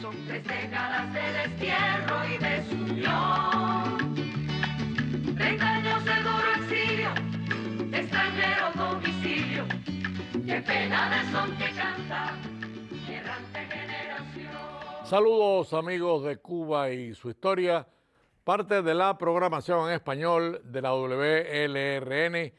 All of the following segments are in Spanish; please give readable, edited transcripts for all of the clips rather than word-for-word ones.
Tres décadas de destierro y desunión, 30 años de duro exilio, extranjero domicilio, qué pena de son que canta, errante generación. Saludos amigos de Cuba y su historia, parte de la programación en español de la WLRN,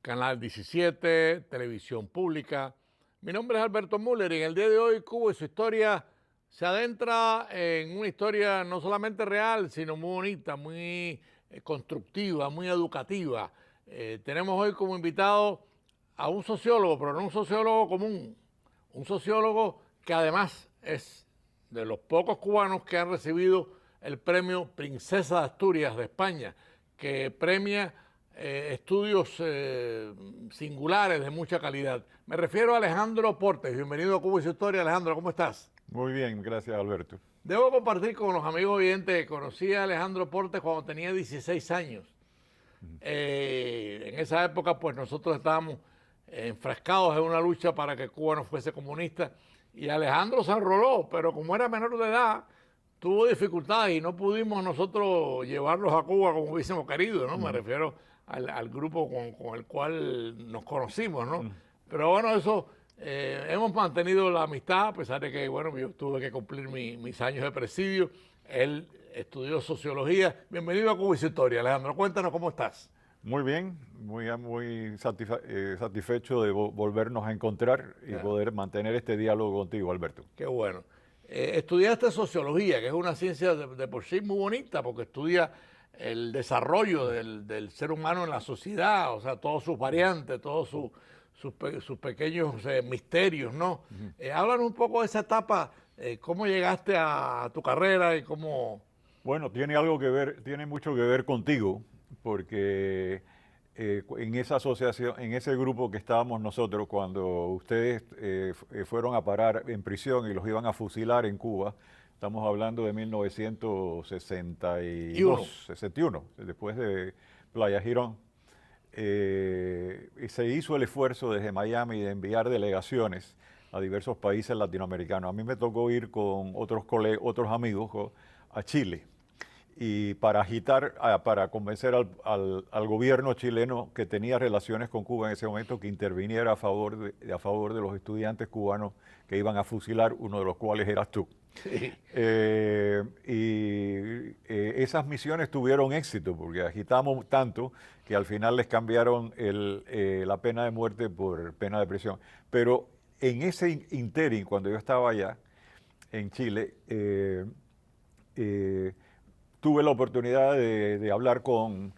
Canal 17, Televisión Pública. Mi nombre es Alberto Müller y en el día de hoy Cuba y su historia se adentra en una historia no solamente real, sino muy bonita, muy constructiva, muy educativa. Tenemos hoy como invitado a un sociólogo, pero no un sociólogo común, un sociólogo que además es de los pocos cubanos que han recibido el premio Princesa de Asturias de España, que premia estudios singulares de mucha calidad. Me refiero a Alejandro Portes. Bienvenido a Cuba y su historia. Alejandro, ¿cómo estás? Muy bien, gracias Alberto. Debo compartir con los amigos oyentes, conocí a Alejandro Portes cuando tenía 16 años. En esa época pues nosotros estábamos enfrascados en una lucha para que Cuba no fuese comunista y Alejandro se enroló, pero como era menor de edad, tuvo dificultades y no pudimos nosotros llevarlos a Cuba como hubiésemos querido, ¿no? Me refiero al grupo con el cual nos conocimos, ¿no? Pero bueno, eso, hemos mantenido la amistad, a pesar de que, bueno, yo tuve que cumplir mis años de presidio. Él estudió sociología. Bienvenido a Cuba y su historia, Alejandro. Cuéntanos cómo estás. Muy bien, muy satisfecho de volvernos a encontrar y poder mantener este diálogo contigo, Alberto. Qué bueno. Estudiaste sociología, que es una ciencia de por sí muy bonita, porque estudia el desarrollo del ser humano en la sociedad, o sea, todas sus variantes, todos sus pequeños misterios, ¿no? Háblanos un poco de esa etapa, cómo llegaste a tu carrera y cómo... Bueno, tiene mucho que ver contigo, porque en esa asociación, en ese grupo que estábamos nosotros, cuando ustedes fueron a parar en prisión y los iban a fusilar en Cuba, estamos hablando de 1961, después de Playa Girón, y se hizo el esfuerzo desde Miami de enviar delegaciones a diversos países latinoamericanos. A mí me tocó ir con otros amigos a Chile, y para para convencer al gobierno chileno que tenía relaciones con Cuba en ese momento, que interviniera a favor de los estudiantes cubanos que iban a fusilar, uno de los cuales eras tú. Sí. Esas misiones tuvieron éxito porque agitamos tanto que al final les cambiaron la pena de muerte por pena de prisión. Pero en ese interín, cuando yo estaba allá en Chile, tuve la oportunidad de hablar con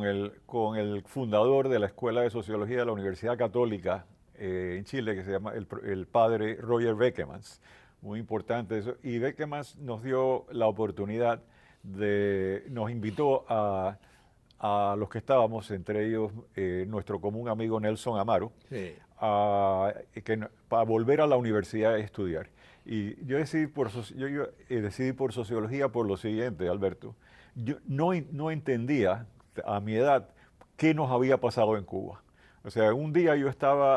el fundador de la Escuela de Sociología de la Universidad Católica en Chile, que se llama el padre Roger Bekemans. Muy importante eso. Y Bekemans nos dio la oportunidad nos invitó a los que estábamos, entre ellos nuestro común amigo Nelson Amaro, sí, para volver a la universidad a estudiar. Y yo decidí por sociología por lo siguiente, Alberto. Yo no entendía a mi edad qué nos había pasado en Cuba. O sea, un día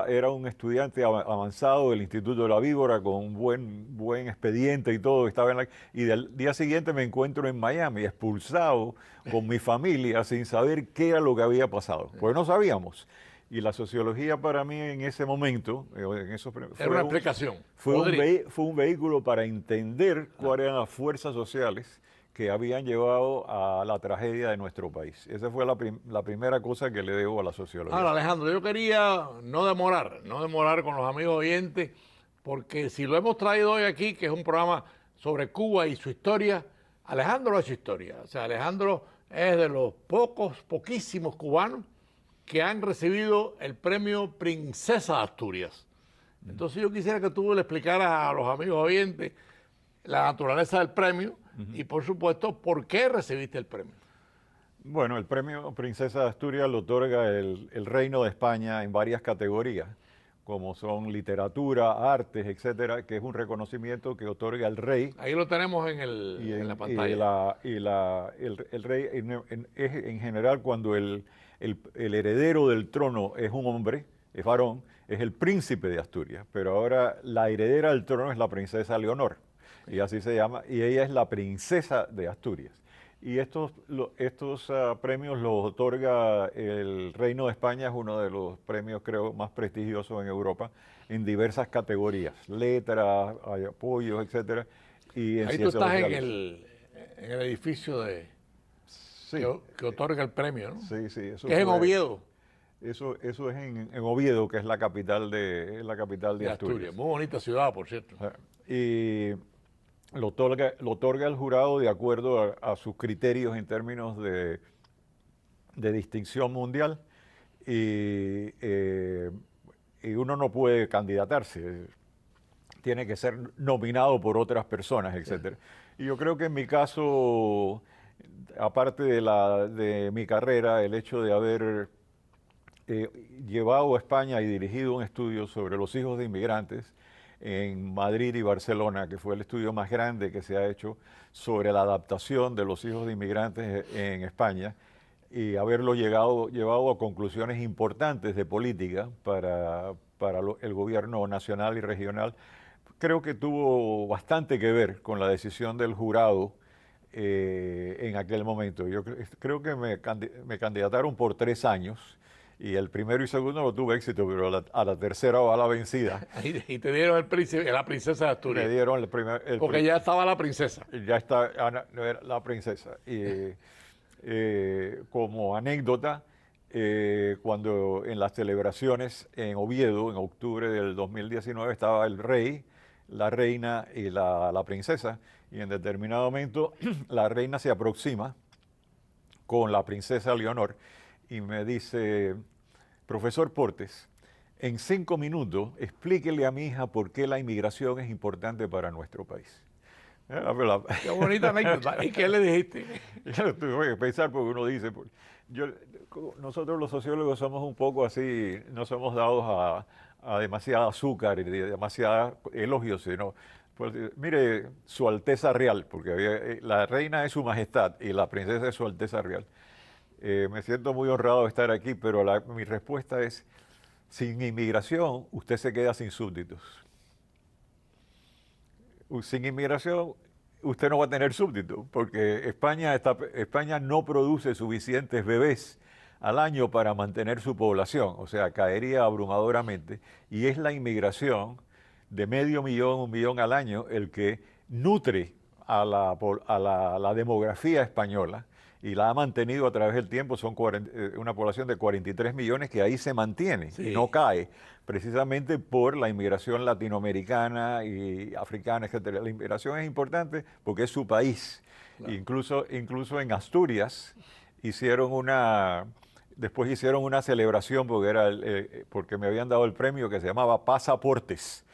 era un estudiante avanzado del Instituto de la Víbora con un buen expediente y todo, y del día siguiente me encuentro en Miami, expulsado con mi familia, sin saber qué era lo que había pasado. Pues no sabíamos. Y la sociología para mí en ese momento, era una explicación. Fue un vehículo para entender cuáles eran las fuerzas sociales que habían llevado a la tragedia de nuestro país. Esa fue la primera cosa que le debo a la sociología. Ahora, Alejandro, yo quería no demorar con los amigos oyentes, porque si lo hemos traído hoy aquí, que es un programa sobre Cuba y su historia, Alejandro es su historia. O sea, Alejandro es de los poquísimos cubanos que han recibido el premio Princesa de Asturias. Entonces yo quisiera que tú le explicaras a los amigos oyentes la naturaleza del premio y, por supuesto, por qué recibiste el premio. Bueno, el premio Princesa de Asturias lo otorga el Reino de España en varias categorías, como son literatura, artes, etcétera, que es un reconocimiento que otorga el rey. Ahí lo tenemos en la pantalla. El rey es en general cuando el heredero del trono es un hombre, es varón, es el príncipe de Asturias, pero ahora la heredera del trono es la princesa Leonor. y así se llama, y ella es la princesa de Asturias. Y estos premios los otorga el Reino de España, es uno de los premios, creo, más prestigiosos en Europa, en diversas categorías, letras, apoyos, etcétera. Y en ahí tú ciencias estás sociales. en el edificio Sí, que otorga el premio, ¿no? sí, sí. Eso Que es en fue- Oviedo, Eso es en Oviedo, que es la capital de de Asturias. Muy bonita ciudad, por cierto. Y lo otorga el jurado de acuerdo a sus criterios en términos de distinción mundial y uno no puede candidatarse, tiene que ser nominado por otras personas, etc. Y yo creo que en mi caso, aparte de mi carrera, el hecho de haber llevado a España y dirigido un estudio sobre los hijos de inmigrantes en Madrid y Barcelona, que fue el estudio más grande que se ha hecho sobre la adaptación de los hijos de inmigrantes en España, y haberlo llevado a conclusiones importantes de política para el gobierno nacional y regional, creo que tuvo bastante que ver con la decisión del jurado en aquel momento. Yo creo que me candidataron por 3 años, y el primero y segundo no tuve éxito, pero a la tercera va la vencida. Y te dieron el príncipe, la princesa de Asturias. Me dieron porque ya estaba la princesa. Ya está la princesa. Como anécdota, cuando en las celebraciones en Oviedo, en octubre del 2019, estaba el rey, la reina y la princesa, y en determinado momento la reina se aproxima con la princesa Leonor y me dice: profesor Portes, en 5 minutos explíquele a mi hija por qué la inmigración es importante para nuestro país. Qué bonita anécdota. ¿Y qué le dijiste? Yo lo tuve que pensar, porque uno dice, nosotros los sociólogos somos un poco así, no somos dados a demasiada azúcar y demasiados elogios, sino, pues, mire, Su Alteza Real, porque la reina es Su Majestad y la princesa es Su Alteza Real. Me siento muy honrado de estar aquí, pero mi respuesta es: sin inmigración, usted se queda sin súbditos. Sin inmigración, usted no va a tener súbditos, porque España no produce suficientes bebés al año para mantener su población, o sea, caería abrumadoramente, y es la inmigración de 500.000, 1 millón al año el que nutre a la demografía española, y la ha mantenido a través del tiempo. Son una población de 43 millones que ahí se mantiene, sí, y no cae, precisamente por la inmigración latinoamericana y africana, etcétera. La inmigración es importante porque es su país. Claro. Incluso en Asturias después hicieron una celebración porque me habían dado el premio que se llamaba Pasaportes,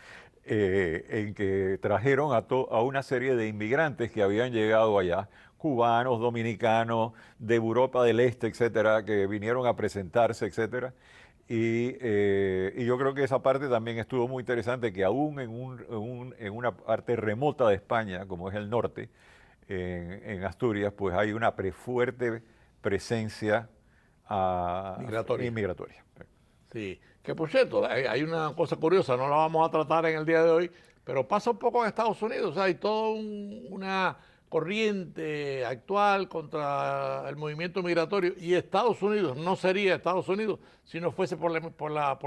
en que trajeron a una serie de inmigrantes que habían llegado allá, cubanos, dominicanos, de Europa del Este, etcétera, que vinieron a presentarse, etcétera. Y yo creo que esa parte también estuvo muy interesante, que aún en una parte remota de España, como es el norte, en Asturias, pues hay una fuerte presencia inmigratoria. Sí, que por cierto, hay una cosa curiosa, no la vamos a tratar en el día de hoy, pero pasa un poco en Estados Unidos. O sea, hay toda una corriente actual contra el movimiento migratorio, y Estados Unidos no sería Estados Unidos si no fuese por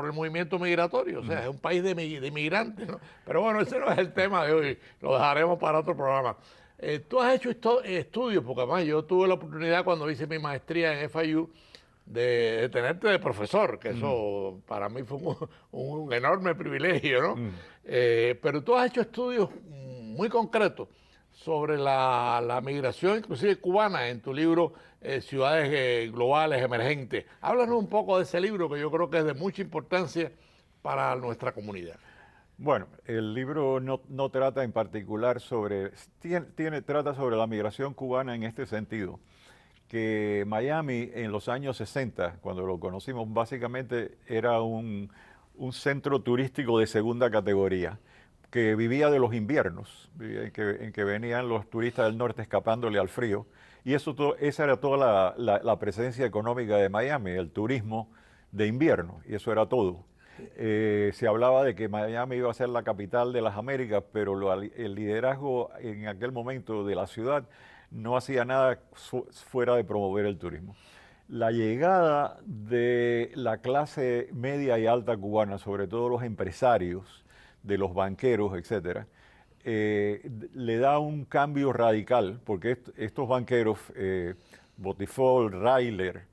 el movimiento migratorio. O sea, es un país de inmigrantes, ¿no? Pero bueno, ese no es el tema de hoy, lo dejaremos para otro programa. Tú has hecho estudios, porque además yo tuve la oportunidad cuando hice mi maestría en FIU de tenerte de profesor, que eso para mí fue un enorme privilegio, ¿no? Pero tú has hecho estudios muy concretos sobre la migración, inclusive cubana, en tu libro Ciudades Globales Emergentes. Háblanos un poco de ese libro, que yo creo que es de mucha importancia para nuestra comunidad. Bueno, el libro no trata en particular trata sobre la migración cubana en este sentido, que Miami en los años 60, cuando lo conocimos, básicamente era un centro turístico de segunda categoría, que vivía de los inviernos, en que venían los turistas del norte escapándole al frío, y esa era toda la presencia económica de Miami, el turismo de invierno, y eso era todo. Se hablaba de que Miami iba a ser la capital de las Américas, pero el liderazgo en aquel momento de la ciudad no hacía nada fuera de promover el turismo. La llegada de la clase media y alta cubana, sobre todo los empresarios, de los banqueros, etcétera, le da un cambio radical, porque estos banqueros, Botifol, Ryler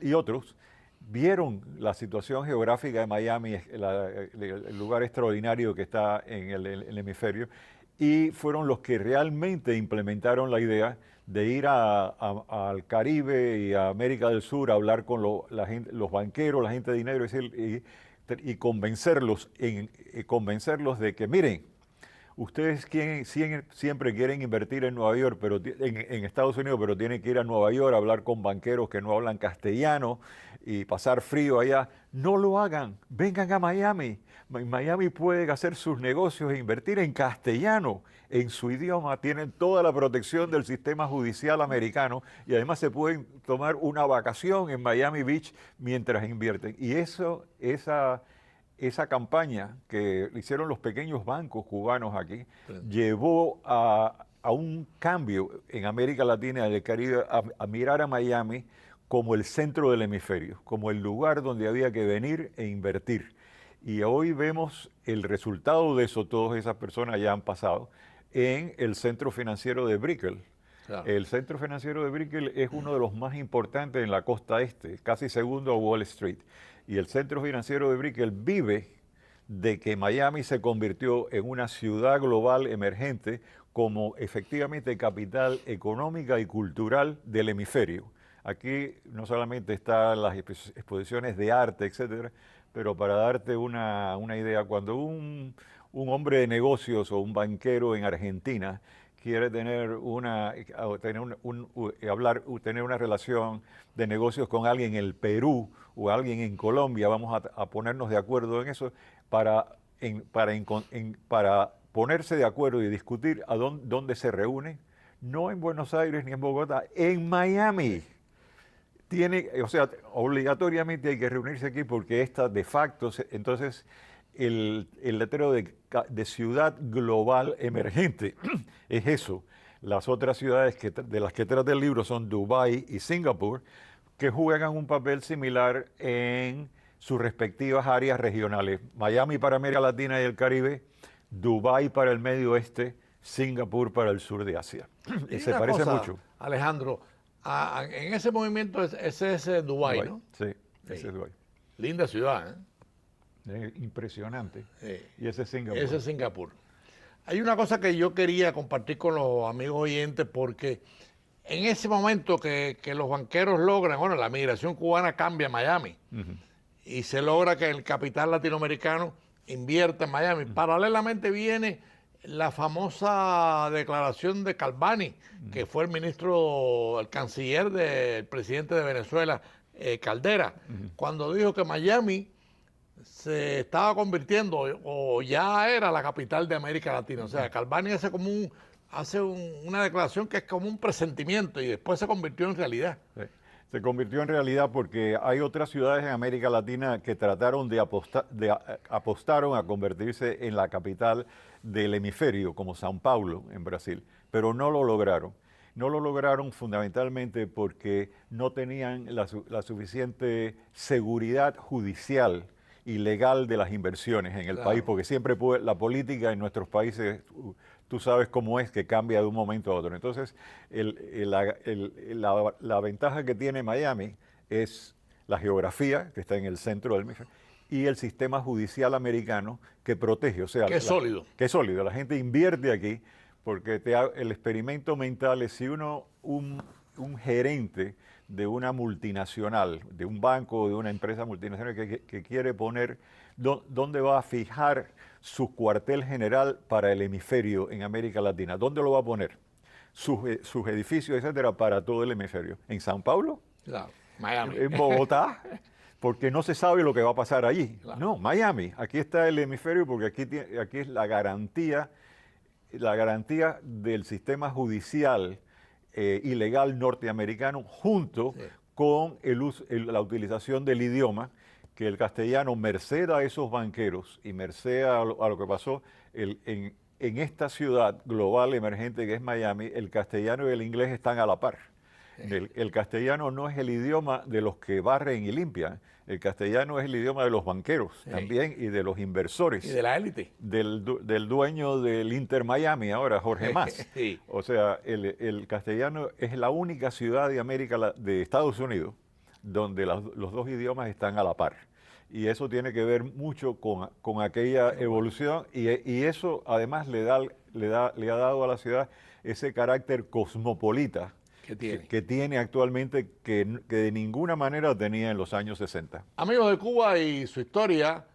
y otros, vieron la situación geográfica de Miami, el lugar extraordinario que está en el hemisferio, y fueron los que realmente implementaron la idea de ir al Caribe y a América del Sur a hablar con los banqueros, la gente de dinero, y convencerlos de que, miren, ustedes siempre quieren invertir en Nueva York, pero en Estados Unidos, pero tienen que ir a Nueva York a hablar con banqueros que no hablan castellano y pasar frío allá. No lo hagan, vengan a Miami. En Miami pueden hacer sus negocios e invertir en castellano, en su idioma. Tienen toda la protección del sistema judicial americano y además se pueden tomar una vacación en Miami Beach mientras invierten. Y esa campaña que hicieron los pequeños bancos cubanos aquí llevó a un cambio en América Latina y el Caribe a mirar a Miami como el centro del hemisferio, como el lugar donde había que venir e invertir. Y hoy vemos el resultado de eso, todas esas personas ya han pasado, en el centro financiero de Brickell. Claro. El centro financiero de Brickell es uno de los más importantes en la costa este, casi segundo a Wall Street. Y el centro financiero de Brickell vive de que Miami se convirtió en una ciudad global emergente como efectivamente capital económica y cultural del hemisferio. Aquí no solamente están las exposiciones de arte, etcétera, pero para darte una idea, cuando un hombre de negocios o un banquero en Argentina quiere tener una relación de negocios con alguien en el Perú o alguien en Colombia, vamos a ponernos de acuerdo en eso para ponerse de acuerdo y discutir dónde se reúnen, no en Buenos Aires ni en Bogotá, en Miami. Obligatoriamente hay que reunirse aquí porque de facto, entonces el letrero de ciudad global emergente es eso. Las otras ciudades de las que trata el libro son Dubái y Singapur, que juegan un papel similar en sus respectivas áreas regionales. Miami para América Latina y el Caribe, Dubái para el Medio Oeste, Singapur para el sur de Asia. Se parece mucho. Alejandro, en ese movimiento ese es Dubái, ¿no? Sí, ese es Dubái. Linda ciudad, ¿eh? Impresionante. Sí. Y ese es Singapur. Ese es Singapur. Hay una cosa que yo quería compartir con los amigos oyentes porque en ese momento que los banqueros logran, bueno, la migración cubana cambia en Miami y se logra que el capital latinoamericano invierta en Miami. Paralelamente viene la famosa declaración de Calvani, que fue el canciller del presidente de Venezuela, Caldera, cuando dijo que Miami se estaba convirtiendo o ya era la capital de América Latina. O sea, Calvani hace una declaración que es como un presentimiento y después se convirtió en realidad. Sí. Se convirtió en realidad porque hay otras ciudades en América Latina que trataron apostaron a convertirse en la capital del hemisferio, como São Paulo en Brasil, pero no lo lograron. No lo lograron fundamentalmente porque no tenían la suficiente seguridad judicial y legal de las inversiones en el país, porque siempre la política en nuestros países, tú sabes cómo es, que cambia de un momento a otro. Entonces, la ventaja que tiene Miami es la geografía, que está en el centro del hemisferio, y el sistema judicial americano que protege. O sea, que es sólido. Que es sólido. La gente invierte aquí porque el experimento mental es si un gerente de una multinacional, de un banco o de una empresa multinacional que quiere poner dónde va a fijar su cuartel general para el hemisferio en América Latina. ¿Dónde lo va a poner? Sus edificios, etcétera, para todo el hemisferio. ¿En São Paulo? Claro. Miami. ¿En Bogotá? Porque no se sabe lo que va a pasar allí. Claro. No, Miami. Aquí está el hemisferio porque aquí es la garantía del sistema judicial y legal norteamericano junto con la utilización del idioma que el castellano, merced a esos banqueros y merced a lo que pasó, en esta ciudad global emergente que es Miami, el castellano y el inglés están a la par. El castellano no es el idioma de los que barren y limpian, el castellano es el idioma de los banqueros también y de los inversores. Y de la élite. Del dueño del Inter Miami ahora, Jorge Mas. Sí. O sea, el castellano es la única ciudad de de Estados Unidos donde los dos idiomas están a la par. Y eso tiene que ver mucho con aquella evolución y eso además le ha dado a la ciudad ese carácter cosmopolita que tiene actualmente que de ninguna manera tenía en los años 60. Amigos de Cuba y su historia,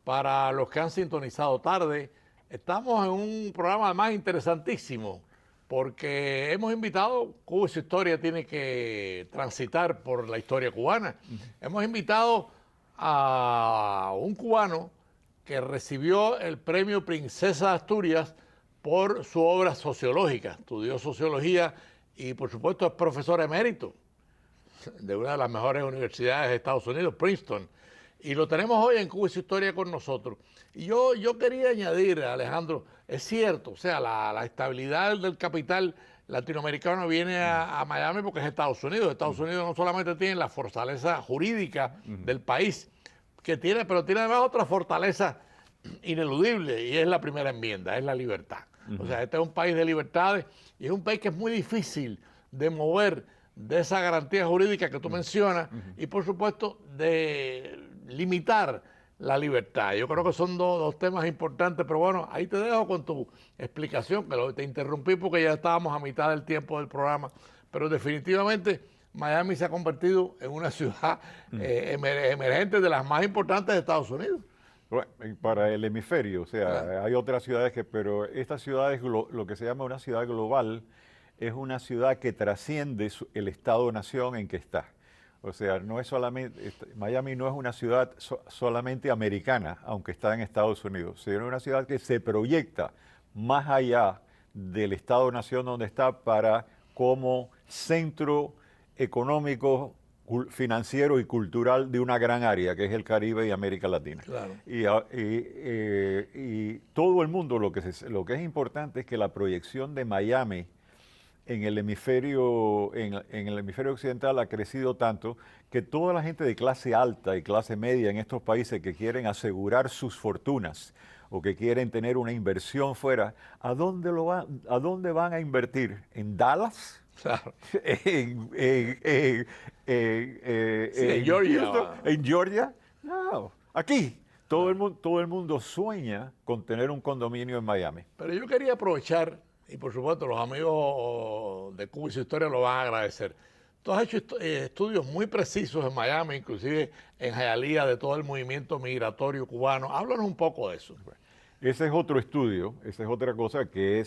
para los que han sintonizado tarde, estamos en un programa además interesantísimo porque hemos invitado, Cuba y su historia tiene que transitar por la historia cubana. Hemos invitado a un cubano que recibió el premio Princesa de Asturias por su obra sociológica. Estudió sociología y por supuesto es profesor emérito de una de las mejores universidades de Estados Unidos, Princeton. Y lo tenemos hoy en Cuba y su historia con nosotros. Y yo quería añadir, Alejandro, es cierto, o sea, la estabilidad del capital latinoamericano viene a Miami porque es Estados Unidos. Estados Unidos no solamente tiene la fortaleza jurídica del país, pero tiene además otra fortaleza ineludible y es la primera enmienda, es la libertad. O sea, este es un país de libertades y es un país que es muy difícil de mover de esa garantía jurídica que tú mencionas y por supuesto de limitar la libertad. Yo creo que son dos temas importantes, pero bueno, ahí te dejo con tu explicación, que te interrumpí porque ya estábamos a mitad del tiempo del programa, pero definitivamente Miami se ha convertido en una ciudad emergente de las más importantes de Estados Unidos. Bueno, para el hemisferio, o sea, hay otras ciudades pero esta ciudad es lo que se llama una ciudad global, es una ciudad que trasciende el estado-nación en que está. O sea, no es solamente, Miami no es una ciudad solamente americana, aunque está en Estados Unidos, sino una ciudad que se proyecta más allá del estado-nación donde está como centro económico, financiero y cultural de una gran área que es el Caribe y América Latina. Claro. Y todo el mundo, lo que es importante es que la proyección de Miami en el hemisferio occidental ha crecido tanto que toda la gente de clase alta y clase media en estos países que quieren asegurar sus fortunas o que quieren tener una inversión fuera, ¿a dónde van a invertir? ¿En Dallas? Claro. ¿En Georgia. Houston? ¿En Georgia? No, aquí. Todo el mundo sueña con tener un condominio en Miami. Pero yo quería aprovechar, y por supuesto los amigos de Cuba y su historia lo van a agradecer. Tú has hecho estudios muy precisos en Miami, inclusive en Hialeah, de todo el movimiento migratorio cubano. Háblanos un poco de eso. Ese es otro estudio, esa es otra cosa que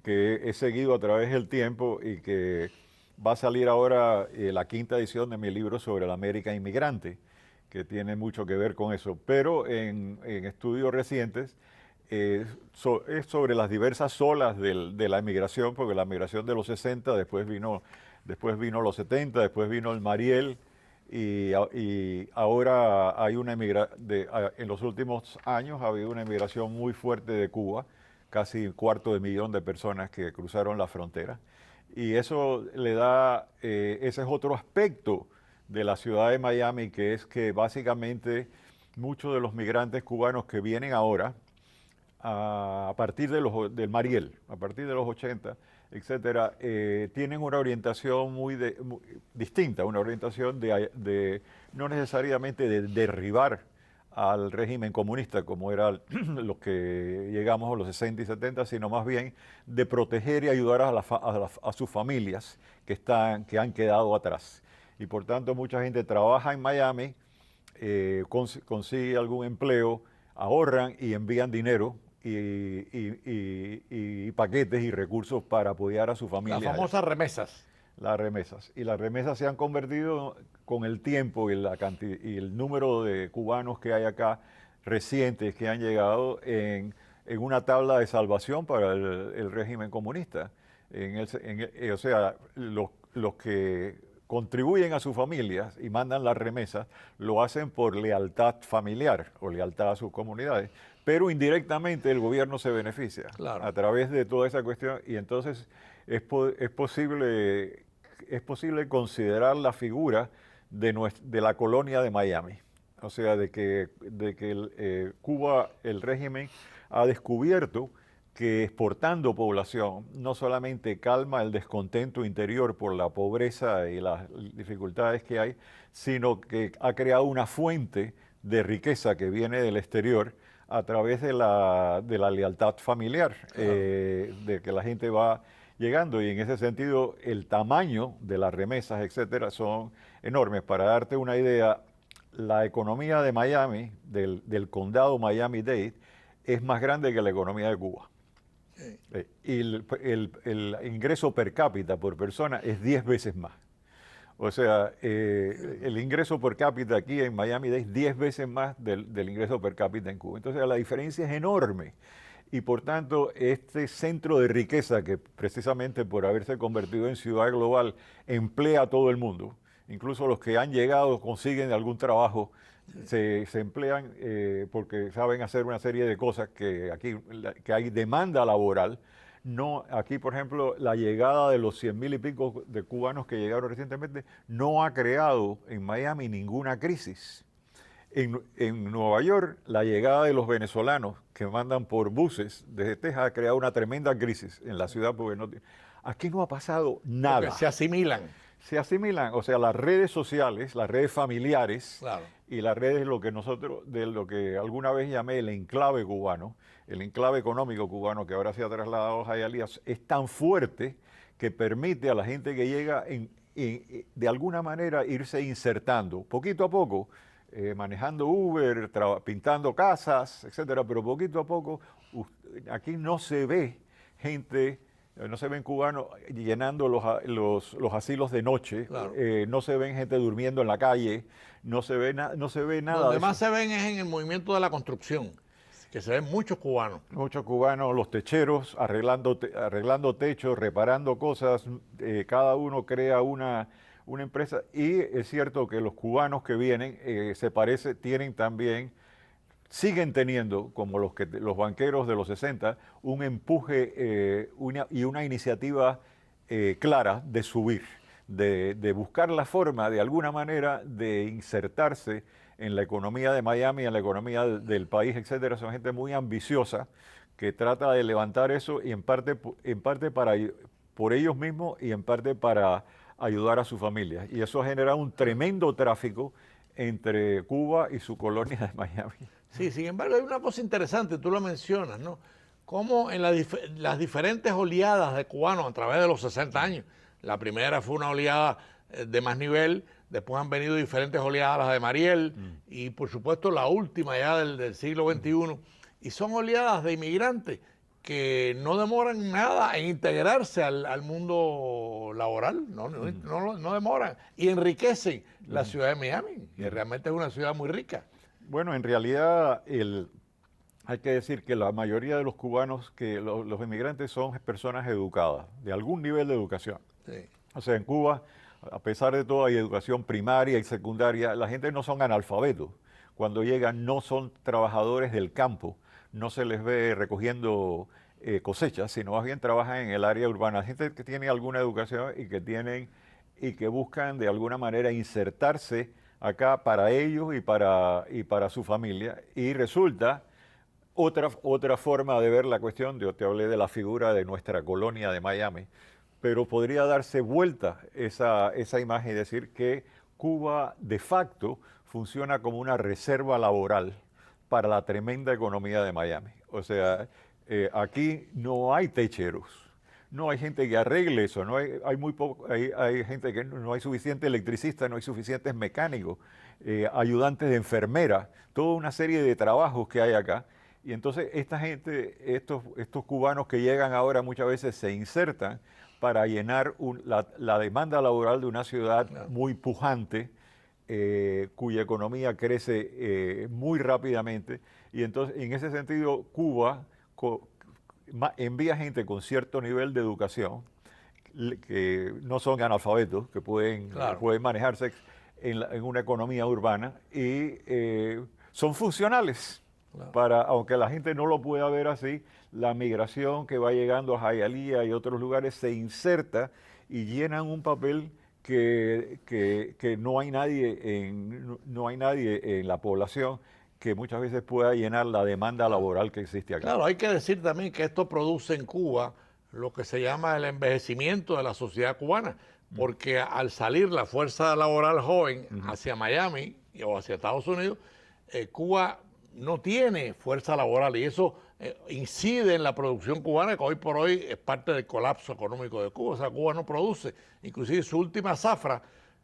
que he seguido a través del tiempo y que va a salir ahora la 5ª edición de mi libro sobre la América inmigrante, que tiene mucho que ver con eso. Pero en estudios recientes es sobre las diversas olas de la inmigración, porque la migración de los 60, después vino los 70, después vino el Mariel, y ahora hay en los últimos años ha habido una inmigración muy fuerte de Cuba, casi 250.000 de personas que cruzaron la frontera. Y eso le da, ese es otro aspecto de la ciudad de Miami, que es que básicamente muchos de los migrantes cubanos que vienen ahora, a partir del Mariel, a partir de los 80, etcétera, tienen una orientación muy distinta, una orientación no necesariamente de derribar al régimen comunista, como era los que llegamos a los 60 y 70, sino más bien de proteger y ayudar a sus familias que han quedado atrás. Y por tanto mucha gente trabaja en Miami, consigue algún empleo, ahorran y envían dinero y paquetes y recursos para apoyar a su familia. Las famosas remesas. Las remesas. Y las remesas se han convertido con el tiempo y el número de cubanos que hay acá recientes que han llegado en una tabla de salvación para el régimen comunista. O sea, los que contribuyen a sus familias y mandan las remesas, lo hacen por lealtad familiar o lealtad a sus comunidades, pero indirectamente el gobierno se beneficia a través de toda esa cuestión, y entonces es posible considerar la figura de la colonia de Miami. O sea, de que Cuba, el régimen, ha descubierto que exportando población no solamente calma el descontento interior por la pobreza y las dificultades que hay, sino que ha creado una fuente de riqueza que viene del exterior a través de la lealtad familiar, de que la gente va llegando, y en ese sentido el tamaño de las remesas, etcétera, son enormes. Para darte una idea, la economía de Miami, del condado Miami-Dade, es más grande que la economía de Cuba. Y el ingreso per cápita por persona es 10 veces más. O sea, el ingreso per cápita aquí en Miami-Dade es 10 veces más del ingreso per cápita en Cuba. Entonces la diferencia es enorme. Y por tanto, este centro de riqueza, que precisamente por haberse convertido en ciudad global, emplea a todo el mundo, incluso los que han llegado consiguen algún trabajo, se emplean porque saben hacer una serie de cosas que aquí que hay demanda laboral. No, aquí, por ejemplo, la llegada de los 100,000 y pico de cubanos que llegaron recientemente no ha creado en Miami ninguna crisis. En Nueva York, la llegada de los venezolanos que mandan por buses desde Texas ha creado una tremenda crisis en la ciudad, porque aquí no ha pasado nada. Porque se asimilan. Se asimilan, o sea, las redes sociales, las redes familiares, y las redes de lo que alguna vez llamé el enclave cubano, el enclave económico cubano, que ahora se ha trasladado a Hialeah, es tan fuerte que permite a la gente que llega de alguna manera irse insertando, poquito a poco, manejando Uber, pintando casas, etcétera, pero poquito a poco aquí no se ve gente. No se ven cubanos llenando los asilos de noche, no se ven gente durmiendo en la calle, no se ve nada. Donde más se ven es en el movimiento de la construcción, que se ven muchos cubanos. Muchos cubanos, los techeros, arreglando techos, reparando cosas, cada uno crea una empresa, y es cierto que los cubanos que vienen siguen teniendo, como los banqueros de los 60, un empuje y una iniciativa clara de subir, de buscar la forma, de alguna manera, de insertarse en la economía de Miami, en la economía del país, etcétera. Son gente muy ambiciosa que trata de levantar eso, y en parte por ellos mismos y en parte para ayudar a sus familias. Y eso ha generado un tremendo tráfico entre Cuba y su colonia de Miami. Sí, sin embargo, hay una cosa interesante, tú lo mencionas, ¿no? Cómo en las diferentes oleadas de cubanos a través de los 60 años, la primera fue una oleada de más nivel, después han venido diferentes oleadas, las de Mariel, y por supuesto la última ya del siglo XXI, y son oleadas de inmigrantes que no demoran nada en integrarse al mundo laboral, no demoran, y enriquecen la ciudad de Miami, que realmente es una ciudad muy rica. Bueno, en realidad hay que decir que la mayoría de los cubanos, los inmigrantes, son personas educadas, de algún nivel de educación. Sí. O sea, en Cuba, a pesar de todo, hay educación primaria y secundaria. La gente no son analfabetos. Cuando llegan no son trabajadores del campo, no se les ve recogiendo cosechas, sino más bien trabajan en el área urbana. Gente que tiene alguna educación y que buscan de alguna manera insertarse acá para ellos y para su familia. Y resulta otra forma de ver la cuestión. Yo te hablé de la figura de nuestra colonia de Miami, pero podría darse vuelta esa imagen y decir que Cuba de facto funciona como una reserva laboral para la tremenda economía de Miami. O sea, aquí no hay techeros, no hay gente que arregle eso, hay gente que no hay suficiente electricista, no hay suficientes mecánicos, ayudantes de enfermera, toda una serie de trabajos que hay acá. Y entonces esta gente, estos cubanos que llegan ahora muchas veces se insertan para llenar la demanda laboral de una ciudad muy pujante, cuya economía crece muy rápidamente. Y entonces, en ese sentido, Cuba envía gente con cierto nivel de educación que no son analfabetos, que pueden manejarse en una economía urbana y son funcionales. Aunque la gente no lo pueda ver así, la migración que va llegando a Hialeah y otros lugares se inserta y llenan un papel que no hay nadie en la población que muchas veces pueda llenar la demanda laboral que existe acá. Claro, hay que decir también que esto produce en Cuba lo que se llama el envejecimiento de la sociedad cubana, porque al salir la fuerza laboral joven hacia Miami o hacia Estados Unidos, Cuba no tiene fuerza laboral y eso incide en la producción cubana, que hoy por hoy es parte del colapso económico de Cuba. O sea, Cuba no produce. Inclusive su última zafra,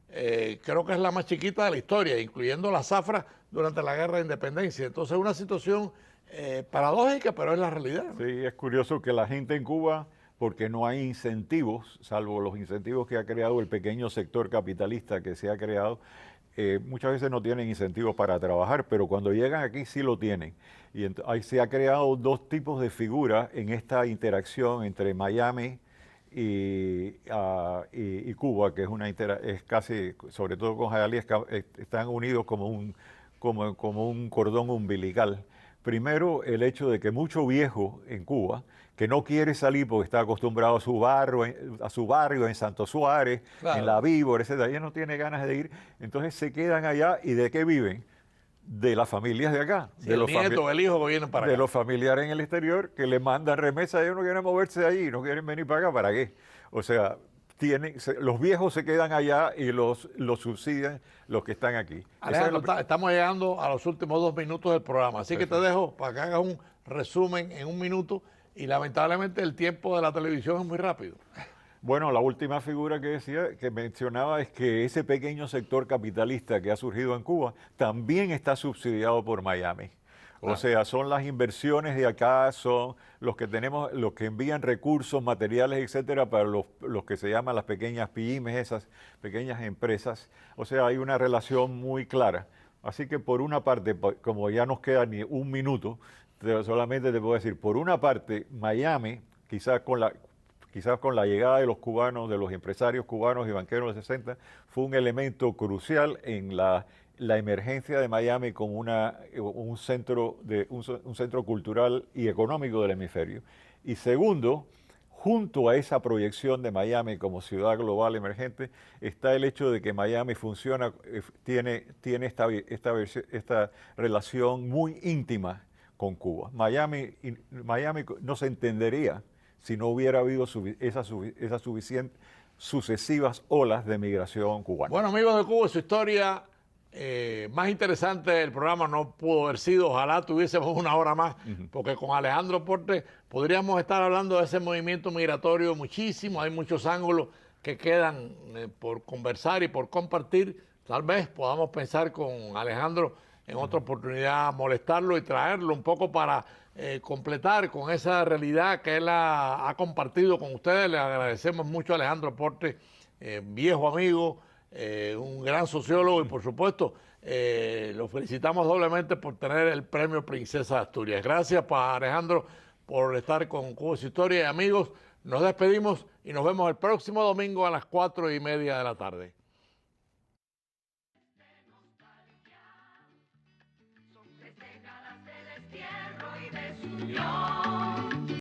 creo que es la más chiquita de la historia, incluyendo la zafra durante la Guerra de Independencia. Entonces es una situación paradójica, pero es la realidad, ¿no? Sí, es curioso que la gente en Cuba, porque no hay incentivos, salvo los incentivos que ha creado el pequeño sector capitalista que se ha creado, muchas veces no tienen incentivos para trabajar, pero cuando llegan aquí sí lo tienen. Y ahí se ha creado dos tipos de figuras en esta interacción entre Miami y Cuba, que es casi, sobre todo con Hialeah, están unidos como un cordón umbilical. Primero, el hecho de que mucho viejo en Cuba, que no quiere salir porque está acostumbrado a su barrio en Santo Suárez, en La Víbora, etc. Ya no tiene ganas de ir, entonces se quedan allá. ¿Y de qué viven? De las familias de acá. Sí, el nieto, el hijo que vienen para acá. De los familiares en el exterior que le mandan remesas, ellos no quieren moverse de allí, no quieren venir para acá, ¿para qué? O sea, los viejos se quedan allá y los subsidian los que están aquí. Alejandro, estamos llegando a los últimos 2 minutos del programa, así que te dejo para que hagas un resumen en 1 minuto y lamentablemente el tiempo de la televisión es muy rápido. Bueno, la última figura que mencionaba es que ese pequeño sector capitalista que ha surgido en Cuba también está subsidiado por Miami. O sea, son las inversiones de acá, son los que envían recursos, materiales, etcétera, para los que se llaman las pequeñas pymes, esas pequeñas empresas. O sea, hay una relación muy clara. Así que por una parte, como ya nos queda ni 1 minuto, solamente te puedo decir, por una parte, Miami, quizás con la llegada de los cubanos, de los empresarios cubanos y banqueros de los 60, fue un elemento crucial en la emergencia de Miami como un centro cultural y económico del hemisferio. Y segundo, junto a esa proyección de Miami como ciudad global emergente, está el hecho de que Miami funciona, tiene esta relación muy íntima con Cuba. Miami no se entendería si no hubiera habido esas sucesivas olas de migración cubana. Bueno, amigos de Cuba, su historia más interesante del programa no pudo haber sido. Ojalá tuviésemos 1 hora más, porque con Alejandro Portes podríamos estar hablando de ese movimiento migratorio muchísimo. Hay muchos ángulos que quedan por conversar y por compartir. Tal vez podamos pensar con Alejandro en otra oportunidad molestarlo y traerlo un poco para completar con esa realidad que él ha compartido con ustedes. Le agradecemos mucho a Alejandro Portes, viejo amigo, un gran sociólogo y por supuesto lo felicitamos doblemente por tener el premio Princesa de Asturias. Gracias para Alejandro por estar con Cuba Su Historia. Y amigos, nos despedimos y nos vemos el próximo domingo a las 4:30 de la tarde. Yo